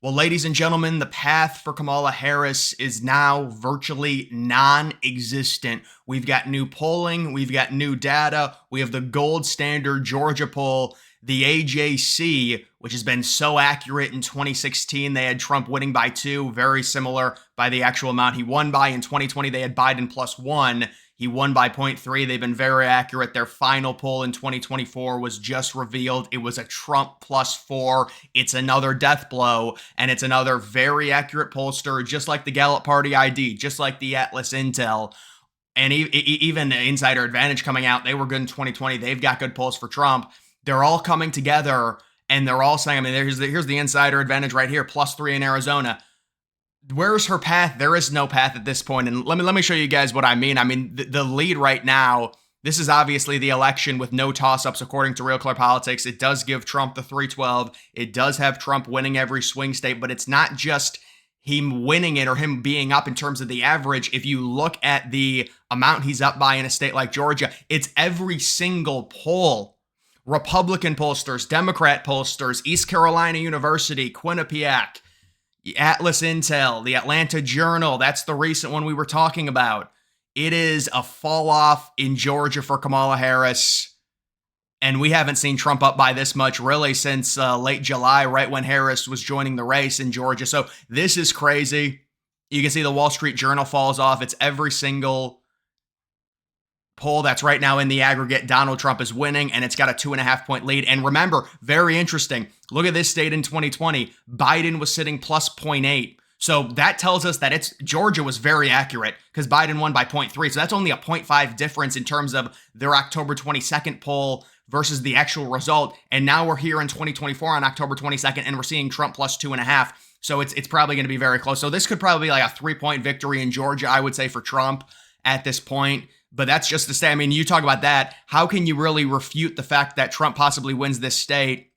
Well, ladies and gentlemen, the path for Kamala Harris is now virtually non existent. We've got new polling, we've got new data, we have the gold standard Georgia poll, the AJC, which has been so accurate in 2016. They had Trump winning by 2, very similar by the actual amount he won by. In 2020, they had Biden +1. He won by 0.3. They've been very accurate. Their final poll in 2024 was just revealed. It was a Trump +4. It's another death blow, and it's another very accurate pollster, just like the Gallup Party ID, just like the Atlas Intel. And even Insider Advantage coming out, they were good in 2020. They've got good polls for Trump. They're all coming together, and they're all saying, I mean, here's the Insider Advantage right here, +3 in Arizona. Where's her path? There is no path at this point. And let me show you guys what I mean. I mean, the lead right now, this is obviously the election with no toss-ups according to Real Clear Politics. It does give Trump the 312. It does have Trump winning every swing state, but it's not just him winning it or him being up in terms of the average. If you look at the amount he's up by in a state like Georgia, it's every single poll. Republican pollsters, Democrat pollsters, East Carolina University, Quinnipiac, Atlas Intel, the Atlanta Journal, that's the recent one we were talking about. It is a fall off in Georgia for Kamala Harris. And we haven't seen Trump up by this much really since late July, right when Harris was joining the race in Georgia. So this is crazy. You can see the Wall Street Journal falls off. It's every single poll that's right now in the aggregate. Donald Trump is winning, and it's got a 2.5-point lead. And remember, very interesting, look at this state in 2020. Biden was sitting +0.8. So that tells us that Georgia was very accurate because Biden won by 0.3. So that's only a 0.5 difference in terms of their October 22nd poll versus the actual result. And now we're here in 2024 on October 22nd, and we're seeing Trump +2.5. So it's probably going to be very close. So this could probably be like a 3-point victory in Georgia, I would say, for Trump at this point. But that's just to say, I mean, you talk about that. How can you really refute the fact that Trump possibly wins this state?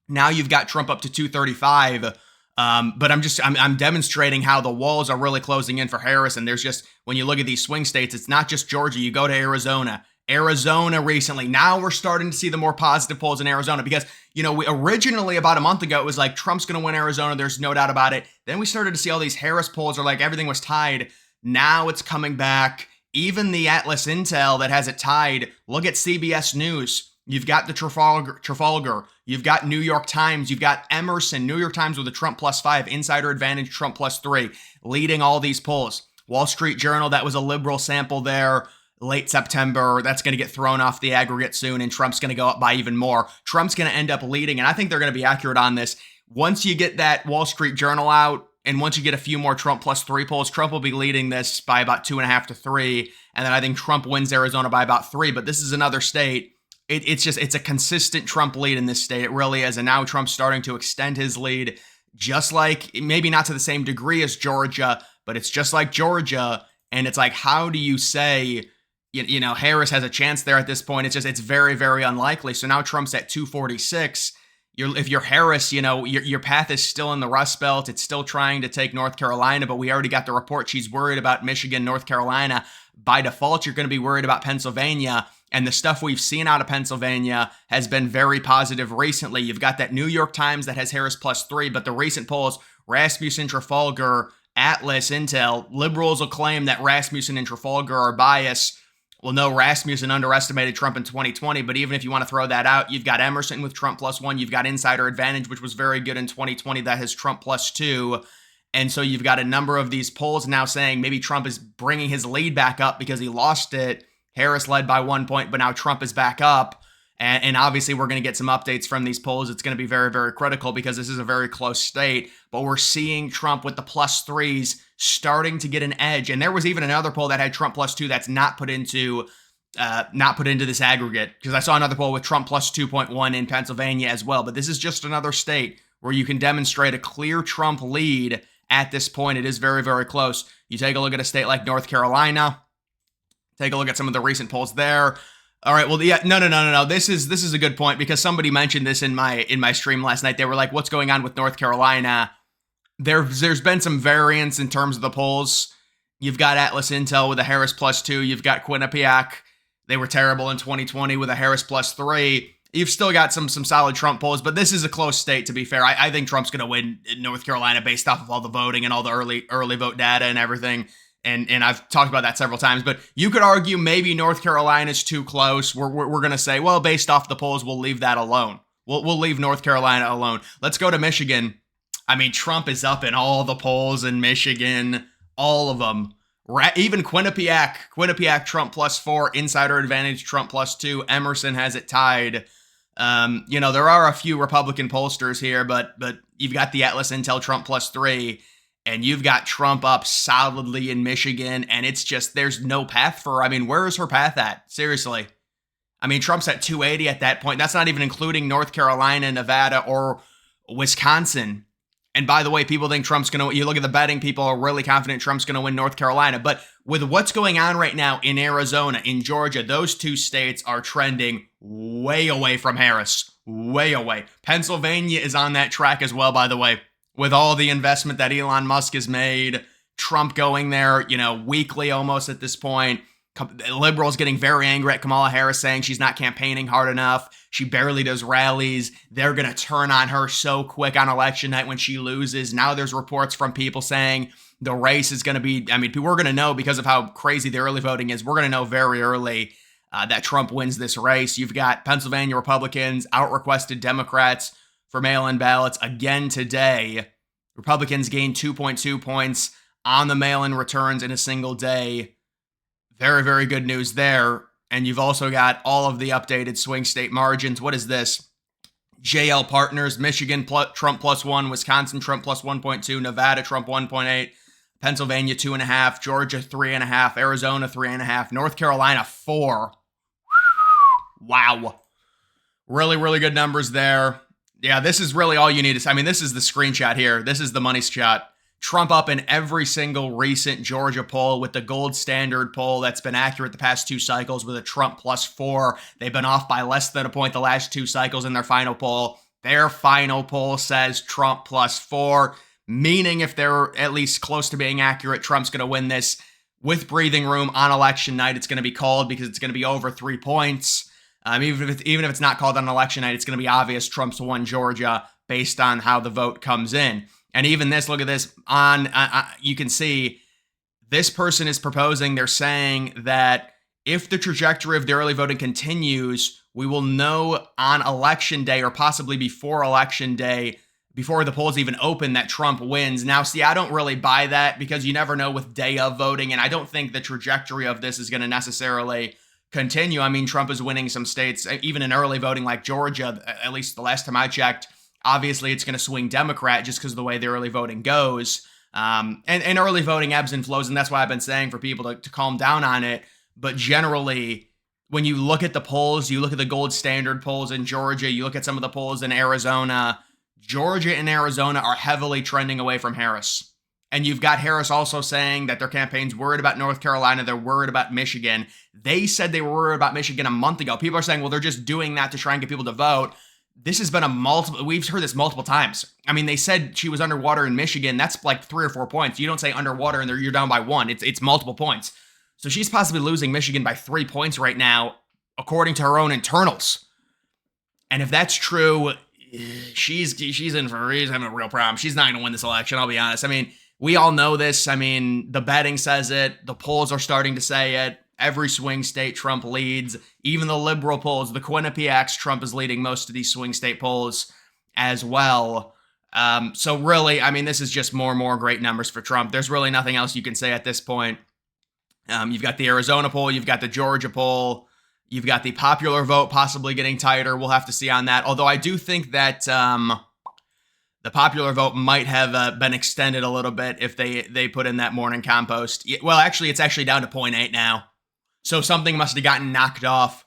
Now you've got Trump up to 235. But I'm demonstrating how the walls are really closing in for Harris. And there's just, when you look at these swing states, it's not just Georgia. You go to Arizona recently. Now we're starting to see the more positive polls in Arizona because, we originally about a month ago, it was like Trump's going to win Arizona. There's no doubt about it. Then we started to see all these Harris polls are like everything was tied. Now it's coming back. Even the Atlas Intel that has it tied, look at CBS News. You've got the Trafalgar. You've got New York Times. You've got Emerson, New York Times with a Trump +5, Insider Advantage, Trump +3, leading all these polls. Wall Street Journal, that was a liberal sample there, late September. That's going to get thrown off the aggregate soon, and Trump's going to go up by even more. Trump's going to end up leading, and I think they're going to be accurate on this. Once you get that Wall Street Journal out, and once you get a few more Trump +3 polls, Trump will be leading this by about 2.5 to 3. And then I think Trump wins Arizona by about 3. But this is another state. It's a consistent Trump lead in this state. It really is. And now Trump's starting to extend his lead, just like, maybe not to the same degree as Georgia, but it's just like Georgia. And it's like, how do you say, Harris has a chance there at this point? It's very, very unlikely. So now Trump's at 246. If you're Harris, your path is still in the Rust Belt. It's still trying to take North Carolina, but we already got the report she's worried about Michigan, North Carolina. By default, you're going to be worried about Pennsylvania. And the stuff we've seen out of Pennsylvania has been very positive recently. You've got that New York Times that has Harris +3, but the recent polls, Rasmussen, Trafalgar, Atlas, Intel, liberals will claim that Rasmussen and Trafalgar are biased. Well, no, Rasmussen underestimated Trump in 2020, but even if you want to throw that out, you've got Emerson with Trump +1. You've got Insider Advantage, which was very good in 2020. That has Trump +2. And so you've got a number of these polls now saying maybe Trump is bringing his lead back up because he lost it. Harris led by 1 point, but now Trump is back up. And obviously, we're going to get some updates from these polls. It's going to be very, very critical because this is a very close state. But we're seeing Trump with the +3s starting to get an edge. And there was even another poll that had Trump +2 that's not put into this aggregate, because I saw another poll with Trump +2.1 in Pennsylvania as well. But this is just another state where you can demonstrate a clear Trump lead at this point. It is very, very close. You take a look at a state like North Carolina. Take a look at some of the recent polls there. All right, well, yeah, no. This is a good point because somebody mentioned this in my stream last night. They were like, "What's going on with North Carolina?" There's been some variance in terms of the polls. You've got Atlas Intel with a Harris +2. You've got Quinnipiac. They were terrible in 2020 with a Harris +3. You've still got some solid Trump polls, but this is a close state, to be fair. I think Trump's going to win in North Carolina based off of all the voting and all the early vote data and everything. And I've talked about that several times, but you could argue maybe North Carolina's too close. We're going to say, well, based off the polls, we'll leave that alone. We'll leave North Carolina alone. Let's go to Michigan. I mean, Trump is up in all the polls in Michigan, all of them. Even Quinnipiac, Trump +4, Insider Advantage, Trump +2. Emerson has it tied. There are a few Republican pollsters here, but you've got the Atlas Intel Trump +3, and you've got Trump up solidly in Michigan, and it's just, there's no path for her. I mean, where is her path at? Seriously. I mean, Trump's at 280 at that point. That's not even including North Carolina, Nevada, or Wisconsin. And by the way, people think Trump's going to, you look at the betting, people are really confident Trump's going to win North Carolina. But with what's going on right now in Arizona, in Georgia, those two states are trending way away from Harris. Way away. Pennsylvania is on that track as well, by the way, with all the investment that Elon Musk has made. Trump going there, weekly almost at this point. Liberals getting very angry at Kamala Harris, saying she's not campaigning hard enough. She barely does rallies. They're going to turn on her so quick on election night when she loses. Now there's reports from people saying the race is going to be, we're going to know because of how crazy the early voting is. We're going to know very early that Trump wins this race. You've got Pennsylvania Republicans out-requested Democrats for mail-in ballots again today. Republicans gained 2.2 points on the mail-in returns in a single day. Very, very good news there. And you've also got all of the updated swing state margins. What is this? JL Partners, Michigan Trump +1, Wisconsin Trump +1.2, Nevada Trump 1.8, Pennsylvania 2.5, Georgia 3.5, Arizona 3.5, North Carolina 4. Wow. Really, really good numbers there. Yeah, this is really all you need to, this is the screenshot here. This is the money shot. Trump up in every single recent Georgia poll with the gold standard poll that's been accurate the past two cycles with a Trump +4. They've been off by less than a point the last two cycles in their final poll. Their final poll says Trump +4, meaning if they're at least close to being accurate, Trump's going to win this with breathing room on election night. It's going to be called because it's going to be over 3 points. Even if it's not called on election night, it's going to be obvious Trump's won Georgia based on how the vote comes in. And even this, look at this, you can see this person is proposing, they're saying that if the trajectory of the early voting continues, we will know on election day or possibly before election day, before the polls even open, that Trump wins. Now, see, I don't really buy that because you never know with day of voting, and I don't think the trajectory of this is going to necessarily continue. Trump is winning some states, even in early voting like Georgia, at least the last time I checked. Obviously, it's going to swing Democrat just because of the way the early voting goes. And early voting ebbs and flows, and that's why I've been saying for people to calm down on it. But generally, when you look at the polls, you look at the gold standard polls in Georgia, you look at some of the polls in Arizona, Georgia and Arizona are heavily trending away from Harris. And you've got Harris also saying that their campaign's worried about North Carolina, they're worried about Michigan. They said they were worried about Michigan a month ago. People are saying, well, they're just doing that to try and get people to vote. This has been we've heard this multiple times. They said she was underwater in Michigan. That's like 3 or 4 points. You don't say underwater and you're down by 1. It's multiple points. So she's possibly losing Michigan by 3 points right now, according to her own internals. And if that's true, she's in for having a real problem. She's not going to win this election, I'll be honest. We all know this. The betting says it. The polls are starting to say it. Every swing state, Trump leads. Even the liberal polls, the Quinnipiacs, Trump is leading most of these swing state polls as well. So really, this is just more and more great numbers for Trump. There's really nothing else you can say at this point. You've got the Arizona poll, you've got the Georgia poll, you've got the popular vote possibly getting tighter. We'll have to see on that. Although I do think that the popular vote might have been extended a little bit if they put in that morning compost. Well, actually, it's actually down to 0.8 now. So something must have gotten knocked off.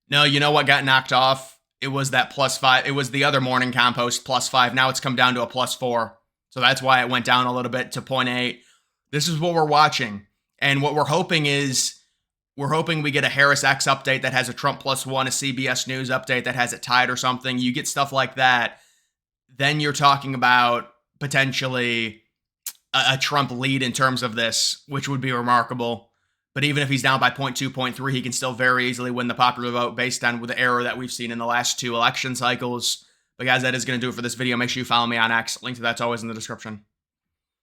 No, you know what got knocked off? It was that +5. It was the other morning compost +5. Now it's come down to a +4. So that's why it went down a little bit to 0.8. This is what we're watching. And what we're hoping is, we get a Harris X update that has a Trump +1, a CBS News update that has it tied or something. You get stuff like that. Then you're talking about potentially a Trump lead in terms of this, which would be remarkable. But even if he's down by 0.2, 0.3, he can still very easily win the popular vote based on the error that we've seen in the last 2 election cycles. But guys, that is going to do it for this video. Make sure you follow me on X. Link to that's always in the description.